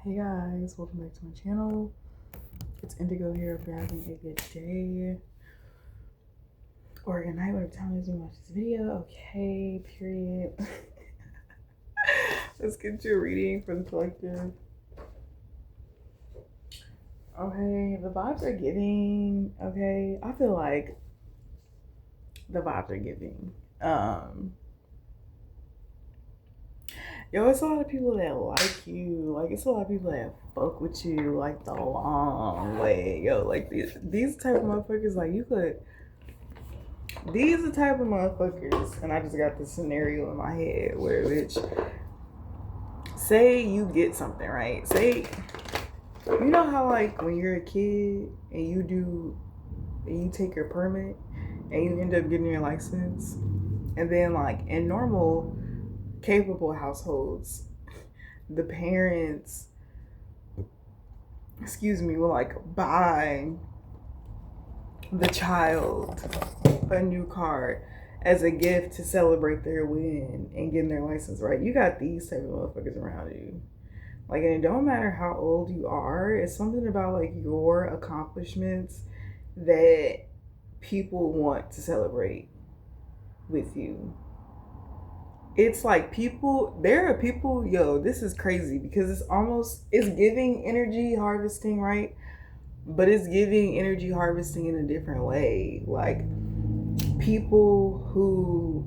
Hey guys, welcome back to my channel. It's Indigo here. If you're having a good day or good night, whatever time it is when you watch this video. Okay, period. Let's get to a reading for the collective. Okay, the vibes are giving. Okay, I feel like the vibes are giving. It's a lot of people that like you. Like, it's a lot of people that fuck with you, like, the long way. Like, these type of motherfuckers, like, these are the type of motherfuckers, and I just got this scenario in my head where, bitch, say you get something, right? Say, you know how, like, when you're a kid and you take your permit and you end up getting your license, and then, like, in normal capable households, the parents, will, like, buy the child a new car as a gift to celebrate their win and getting their license, right? You got these type of motherfuckers around you. Like, and it don't matter how old you are, it's something about, like, your accomplishments that people want to celebrate with you. It's like there are people, this is crazy because it's giving energy harvesting, right? But it's giving energy harvesting in a different way. Like, people who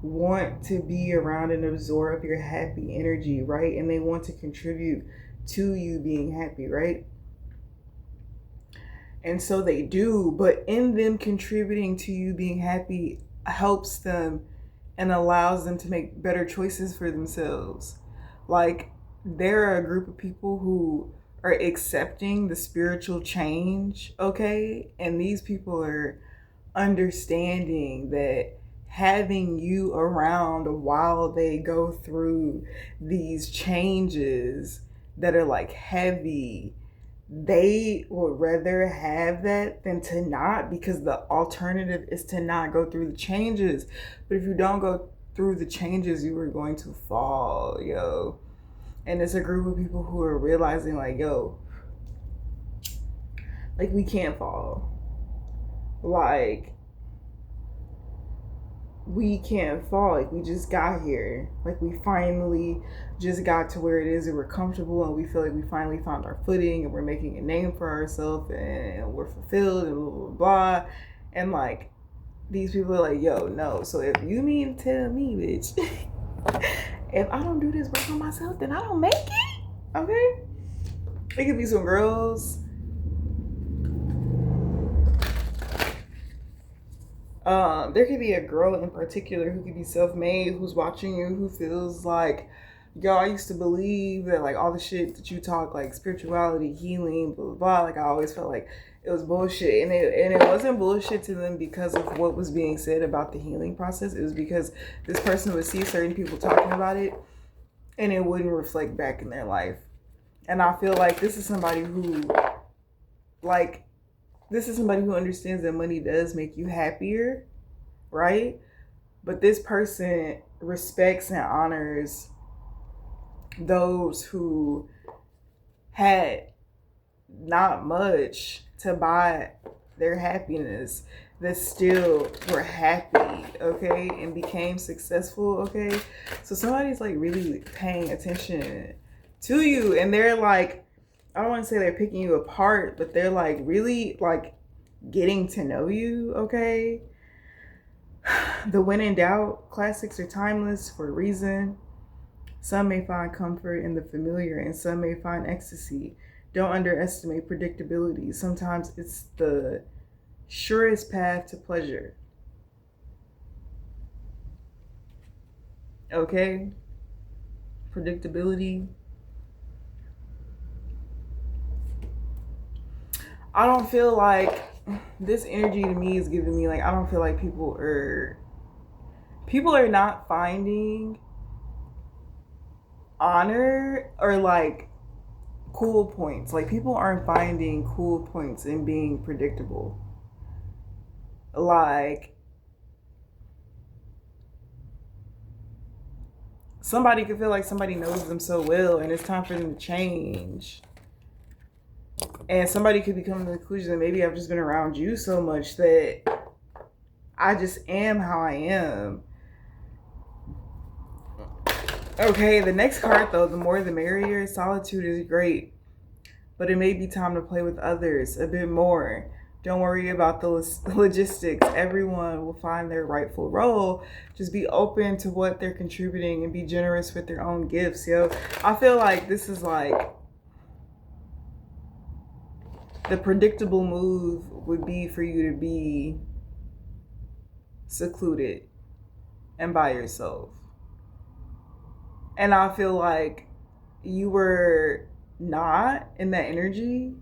want to be around and absorb your happy energy, right? And they want to contribute to you being happy, right? And so they do, but in them contributing to you being happy helps them and allows them to make better choices for themselves. Like, there are a group of people who are accepting the spiritual change, okay? And these people are understanding that having you around while they go through these changes that are like heavy, they would rather have that than to not, because the alternative is to not go through the changes. But if you don't go through the changes, you are going to fall, And it's a group of people who are realizing, like, like, we can't fall. Like, we can't fall. Like, we just got here. Like, we finally just got to where it is and we're comfortable and we feel like we finally found our footing and we're making a name for ourselves and we're fulfilled and blah, blah, blah. And, like, these people are like, no. So if you mean tell me, bitch, if I don't do this work on myself, then I don't make it. Okay? It could be some girls. There could be a girl in particular who could be self-made, who's watching you, who feels like, I used to believe that, like, all the shit that you talk, like spirituality, healing, blah, blah, blah, like, I always felt like it was bullshit. And it wasn't bullshit to them because of what was being said about the healing process. It was because this person would see certain people talking about it and it wouldn't reflect back in their life. And I feel like this is somebody who, understands that money does make you happier, right? But this person respects and honors those who had not much to buy their happiness, that still were happy, okay, and became successful, okay? So somebody's, like, really paying attention to you, and they're, like, I don't want to say they're picking you apart, but they're, like, really, like, getting to know you, okay? The when in doubt classics are timeless for a reason. Some may find comfort in the familiar and some may find ecstasy. Don't underestimate predictability. Sometimes it's the surest path to pleasure. Okay? Predictability. I don't feel like this energy to me is giving me, like, I don't feel like people are not finding honor or, like, cool points. Like, people aren't finding cool points in being predictable. Like, somebody could feel like somebody knows them so well and it's time for them to change. And somebody could be coming to the conclusion that maybe I've just been around you so much that I just am how I am. Okay, the next card though, the more the merrier. Solitude is great, but it may be time to play with others a bit more. Don't worry about the logistics. Everyone will find their rightful role. Just be open to what they're contributing and be generous with their own gifts, yo. I feel like this is like the predictable move would be for you to be secluded and by yourself. And I feel like you were not in that energy.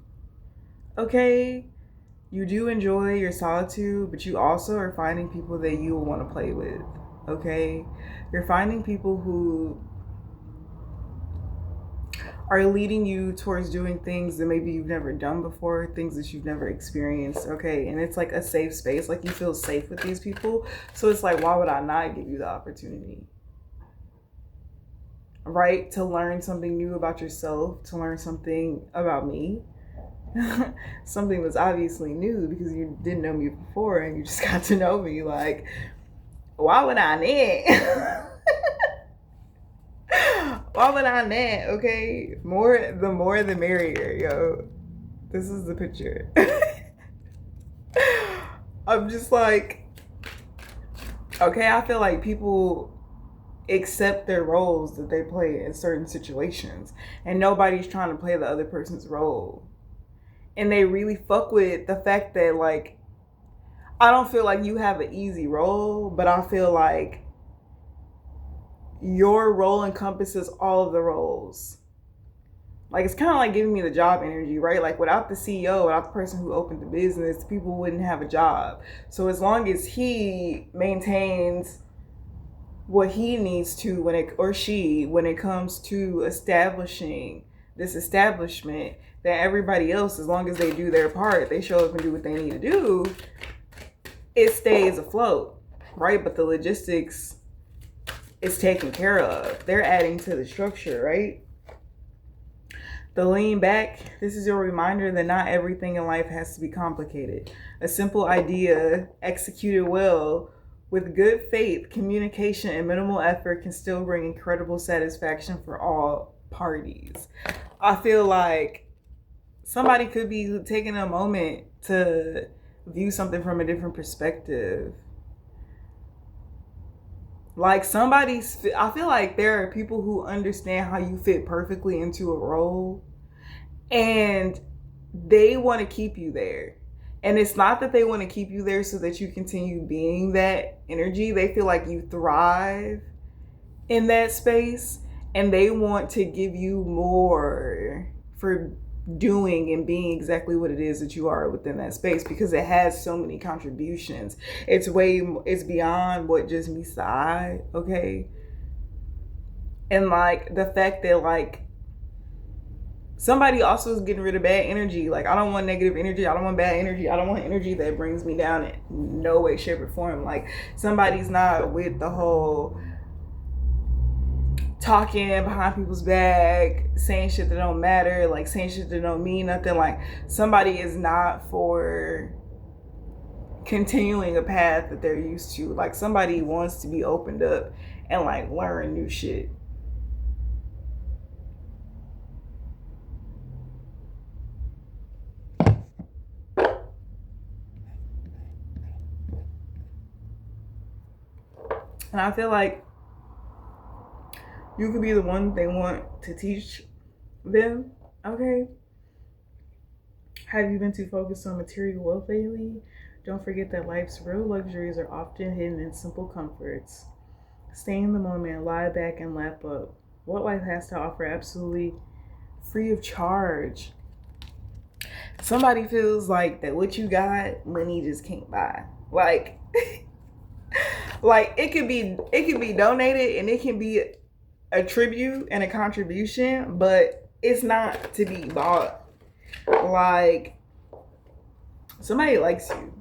Okay, you do enjoy your solitude, but you also are finding people that you will want to play with. Okay, you're finding people who are leading you towards doing things that maybe you've never done before, things that you've never experienced. Okay, and it's like a safe space, like you feel safe with these people. So it's like, why would I not give you the opportunity? Right? To learn something new about yourself, to learn something about me. Something was obviously new because you didn't know me before and you just got to know me. Like, why would I not? Why would I not? Okay, the more the merrier, yo. This is the picture. I'm just like, okay, I feel like people accept their roles that they play in certain situations, and nobody's trying to play the other person's role. And they really fuck with the fact that, like, I don't feel like you have an easy role, but I feel like your role encompasses all of the roles. Like, it's kind of like giving me the job energy, right? Like, without the CEO, without the person who opened the business, people wouldn't have a job. So as long as he maintains what he needs to when it comes to establishing this establishment, that everybody else, as long as they do their part, they show up and do what they need to do, it stays afloat, right? But the logistics is taken care of. They're adding to the structure, right? The lean back, this is your reminder that not everything in life has to be complicated. A simple idea executed well with good faith, communication, and minimal effort can still bring incredible satisfaction for all parties. I feel like somebody could be taking a moment to view something from a different perspective. Like, I feel like there are people who understand how you fit perfectly into a role and they want to keep you there. And it's not that they want to keep you there so that you continue being that energy. They feel like you thrive in that space and they want to give you more for doing and being exactly what it is that you are within that space, because it has so many contributions. It's beyond what just meets the eye, okay? And like the fact that like somebody also is getting rid of bad energy. Like, I don't want negative energy. I don't want bad energy. I don't want energy that brings me down in no way, shape, or form. Like, somebody's not with the whole talking behind people's back, saying shit that don't matter, like saying shit that don't mean nothing. Like, somebody is not for continuing a path that they're used to. Like, somebody wants to be opened up and like learn new shit. And I feel like you could be the one they want to teach them, okay? Have you been too focused on material wealth lately? Don't forget that life's real luxuries are often hidden in simple comforts. Stay in the moment, lie back, and lap up. What life has to offer absolutely free of charge. Somebody feels like that what you got, money just can't buy. Like, like it could be donated and it can be a tribute and a contribution, but it's not to be bought. Like, somebody likes you.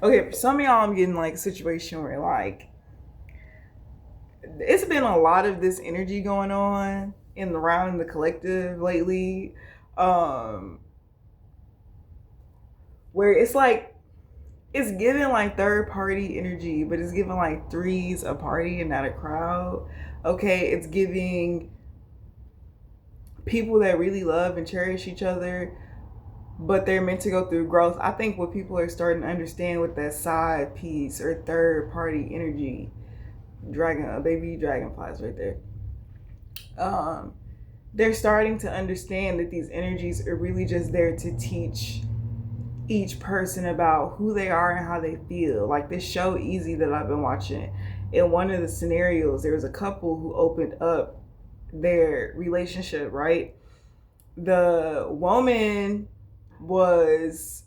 Okay, for some of y'all, I'm getting like a situation where like it's been a lot of this energy going on around the collective lately, where it's like it's giving like third party energy, but it's giving like threes a party and not a crowd. Okay, it's giving people that really love and cherish each other, but they're meant to go through growth. I think what people are starting to understand with that side piece or third party energy, baby dragonflies right there. They're starting to understand that these energies are really just there to teach each person about who they are and how they feel. Like this show Easy that I've been watching, in one of the scenarios, there was a couple who opened up their relationship, right? The woman was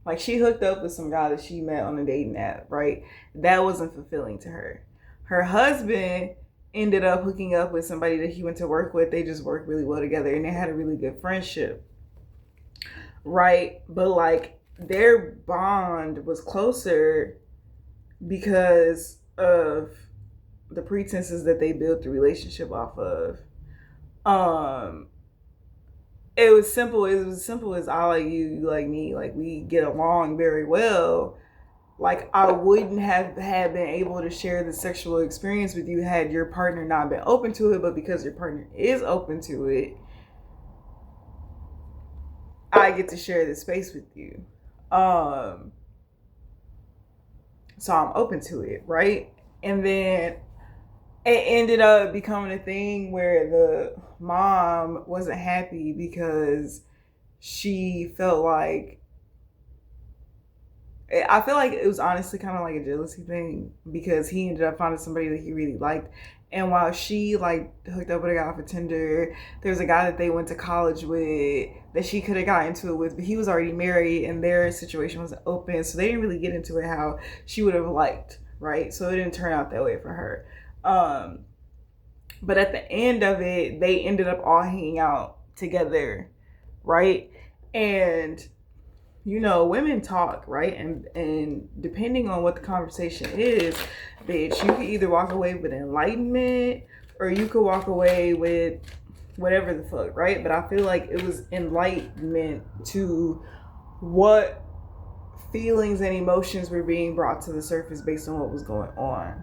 like, she hooked up with some guy that she met on a dating app, right? That wasn't fulfilling to her. Her husband ended up hooking up with somebody that he went to work with. They just worked really well together and they had a really good friendship, right? But like their bond was closer because of the pretenses that they built the relationship off of. It was simple. It was simple as I like you, you like me. Like we get along very well. Like I wouldn't have been able to share the sexual experience with you had your partner not been open to it. But because your partner is open to it, I get to share this space with you. So I'm open to it, right? And then it ended up becoming a thing where the mom wasn't happy because she felt like, I feel like it was honestly kind of like a jealousy thing because he ended up finding somebody that he really liked. And while she like hooked up with a guy off of Tinder, there was a guy that they went to college with that she could have got into it with, but he was already married and their situation was open. So they didn't really get into it how she would have liked, right? So it didn't turn out that way for her. But at the end of it, they ended up all hanging out together, right? And you know, women talk, right? And depending on what the conversation is, bitch, you can either walk away with enlightenment or you could walk away with whatever the fuck, right? But I feel like it was enlightenment to what feelings and emotions were being brought to the surface based on what was going on.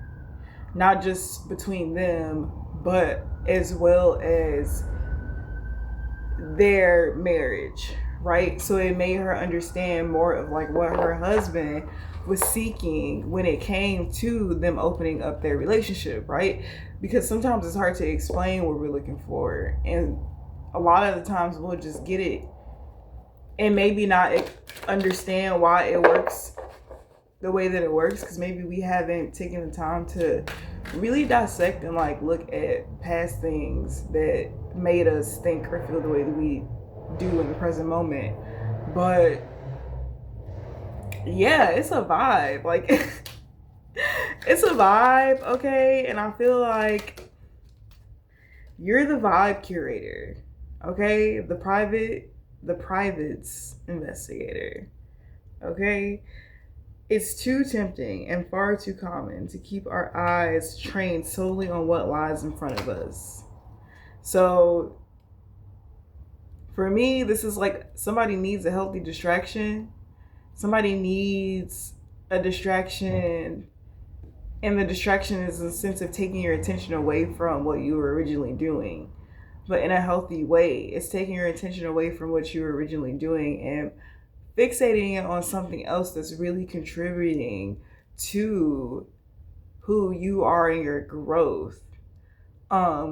Not just between them, but as well as their marriage, right? So it made her understand more of like what her husband was seeking when it came to them opening up their relationship, right? Because sometimes it's hard to explain what we're looking for, and a lot of the times we'll just get it and maybe not understand why it works the way that it works, because maybe we haven't taken the time to really dissect and like look at past things that made us think or feel the way that we do in the present moment. But yeah, it's a vibe. Like it's a vibe, okay? And I feel like you're the vibe curator, okay? The privates investigator, okay? It's too tempting and far too common to keep our eyes trained solely on what lies in front of us. So for me, this is like somebody needs a healthy distraction. Somebody needs a distraction, and the distraction is a sense of taking your attention away from what you were originally doing, but in a healthy way. It's taking your attention away from what you were originally doing and fixating it on something else that's really contributing to who you are in your growth,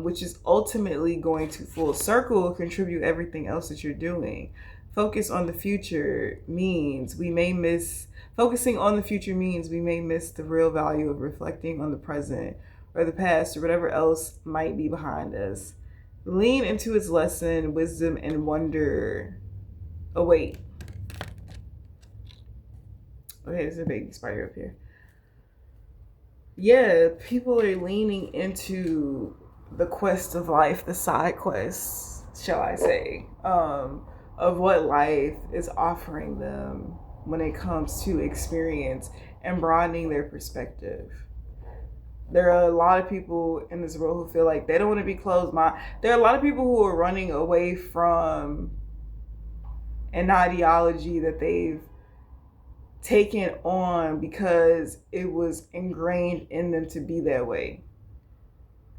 which is ultimately going to full circle contribute everything else that you're doing. Focusing on the future means we may miss the real value of reflecting on the present or the past or whatever else might be behind us. Lean into its lesson, wisdom, and wonder. Oh, wait. Okay, there's a baby spider up here. Yeah, people are leaning into the quest of life, the side quests, shall I say, of what life is offering them when it comes to experience and broadening their perspective. There are a lot of people in this world who feel like they don't want to be closed minded. There are a lot of people who are running away from an ideology that they've taken on because it was ingrained in them to be that way.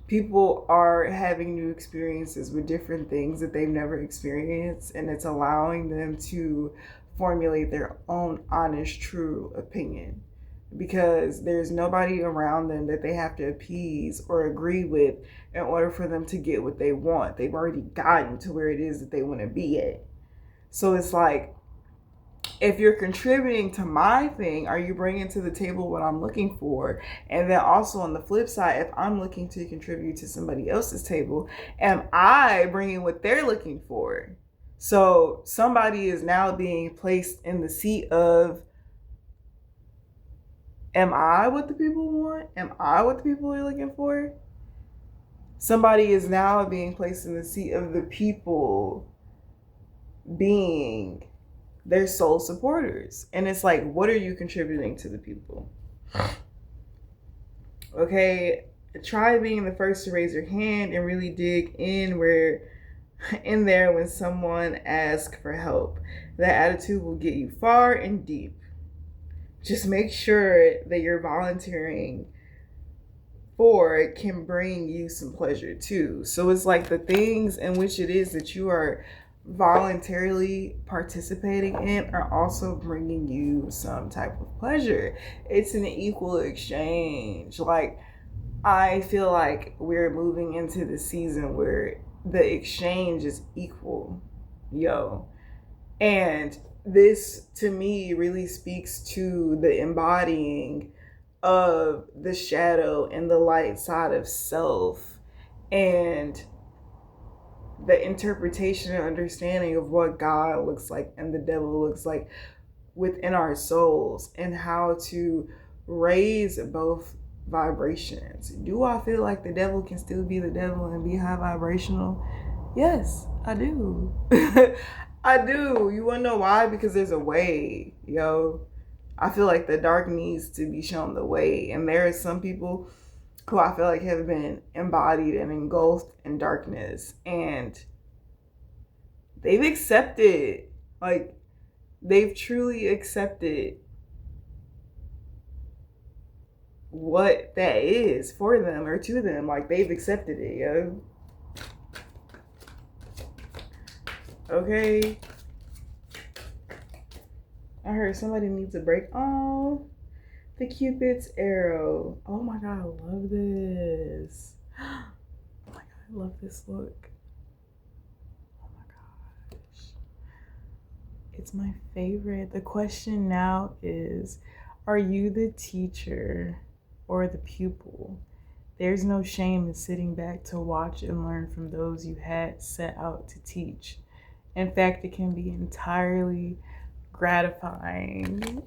People are having new experiences with different things that they've never experienced, and it's allowing them to formulate their own honest, true opinion, because there's nobody around them that they have to appease or agree with in order for them to get what they want. They've already gotten to where it is that they want to be at. So it's like, if you're contributing to my thing, are you bringing to the table what I'm looking for? And then also on the flip side, if I'm looking to contribute to somebody else's table, am I bringing what they're looking for? So somebody is now being placed in the seat of, am I what the people want? Am I what the people are looking for? Somebody is now being placed in the seat of the people being their sole supporters. And it's like, what are you contributing to the people? Okay, try being the first to raise your hand and really dig in there when someone asks for help. That attitude will get you far and deep. Just make sure that you're volunteering for it can bring you some pleasure too. So it's like the things in which it is that you are voluntarily participating in are also bringing you some type of pleasure. It's an equal exchange. Like, I feel like we're moving into the season where the exchange is equal. And this to me really speaks to the embodying of the shadow and the light side of self, and the interpretation and understanding of what God looks like and the devil looks like within our souls, and how to raise both vibrations. Do I feel like the devil can still be the devil and be high vibrational? Yes, I do. I do. You want to know why? Because there's a way, I feel like the dark needs to be shown the way. And there are some people who I feel like have been embodied and engulfed in darkness, and they've accepted, like, they've truly accepted what that is for them or to them. Like, they've accepted it, Okay. I heard somebody needs a break. Oh, the Cupid's arrow. Oh my God, I love this. Oh my God, I love this look. Oh my gosh. It's my favorite. The question now is, are you the teacher or the pupil? There's no shame in sitting back to watch and learn from those you had set out to teach. In fact, it can be entirely gratifying.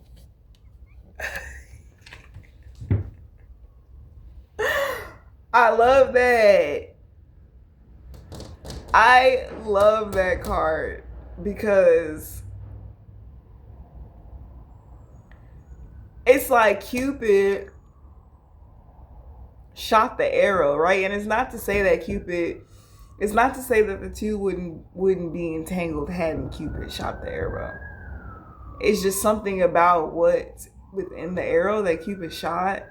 I love that. I love that card because it's like Cupid shot the arrow, right? And it's not to say that the two wouldn't be entangled hadn't Cupid shot the arrow. It's just something about what within the arrow that Cupid shot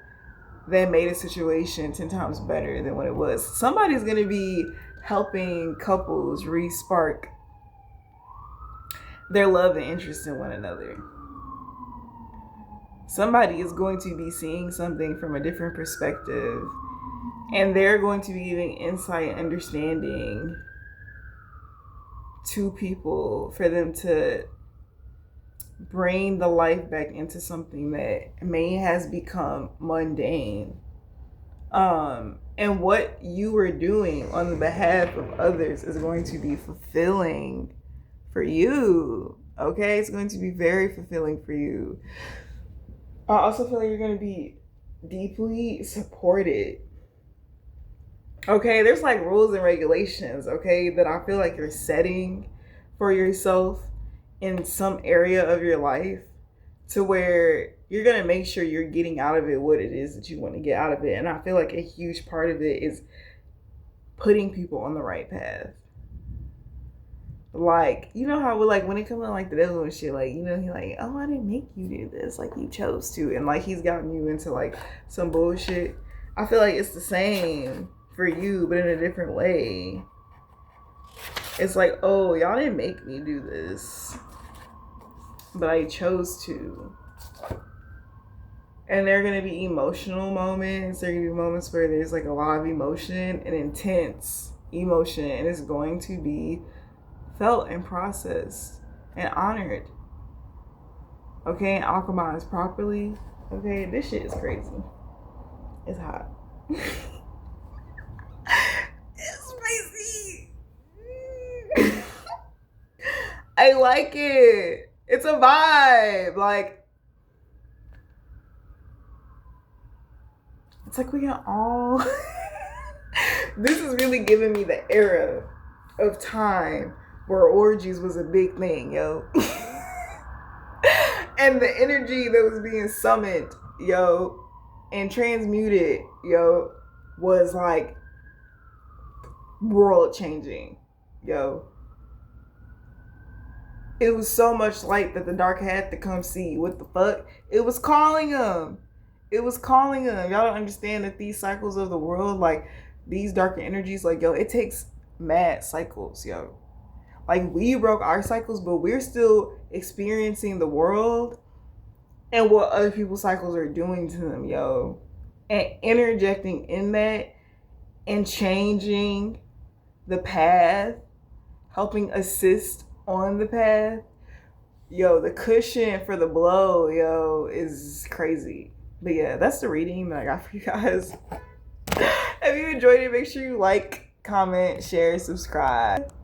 that made a situation 10 times better than what it was. Somebody's going to be helping couples re-spark their love and interest in one another. Somebody is going to be seeing something from a different perspective, and they're going to be giving insight and understanding to people for them to bring the life back into something that may has become mundane. And what you are doing on the behalf of others is going to be fulfilling for you. Okay, it's going to be very fulfilling for you. I also feel like you're going to be deeply supported. Okay, there's like rules and regulations, okay, that I feel like you're setting for yourself in some area of your life, to where you're going to make sure you're getting out of it what it is that you want to get out of it. And I feel like a huge part of it is putting people on the right path. Like, you know how, like, when it comes to, like, the devil and shit, like, you know, he like, oh, I didn't make you do this. Like, you chose to. And, like, he's gotten you into, like, some bullshit. I feel like it's the same for you, but in a different way. It's like, oh, y'all didn't make me do this, but I chose to. And there are going to be emotional moments. There are going to be moments where there's, like, a lot of emotion and intense emotion. And it's going to be felt and processed and honored. Okay, and alchemized properly. Okay, this shit is crazy. It's hot. It's spicy. I like it. It's a vibe. Like, it's like we can all this is really giving me the era of time where orgies was a big thing, yo. And the energy that was being summoned, yo, and transmuted, yo, was like world changing, yo. It was so much light that the dark had to come see. What the fuck? It was calling them. It was calling them. Y'all don't understand that these cycles of the world, like these darker energies, like, yo, it takes mad cycles, yo. Like, we broke our cycles, but we're still experiencing the world and what other people's cycles are doing to them, yo. And interjecting in that and changing the path, helping assist on the path. Yo, the cushion for the blow, yo, is crazy. But yeah, that's the reading that I got for you guys. If you enjoyed it, make sure you like, comment, share, subscribe.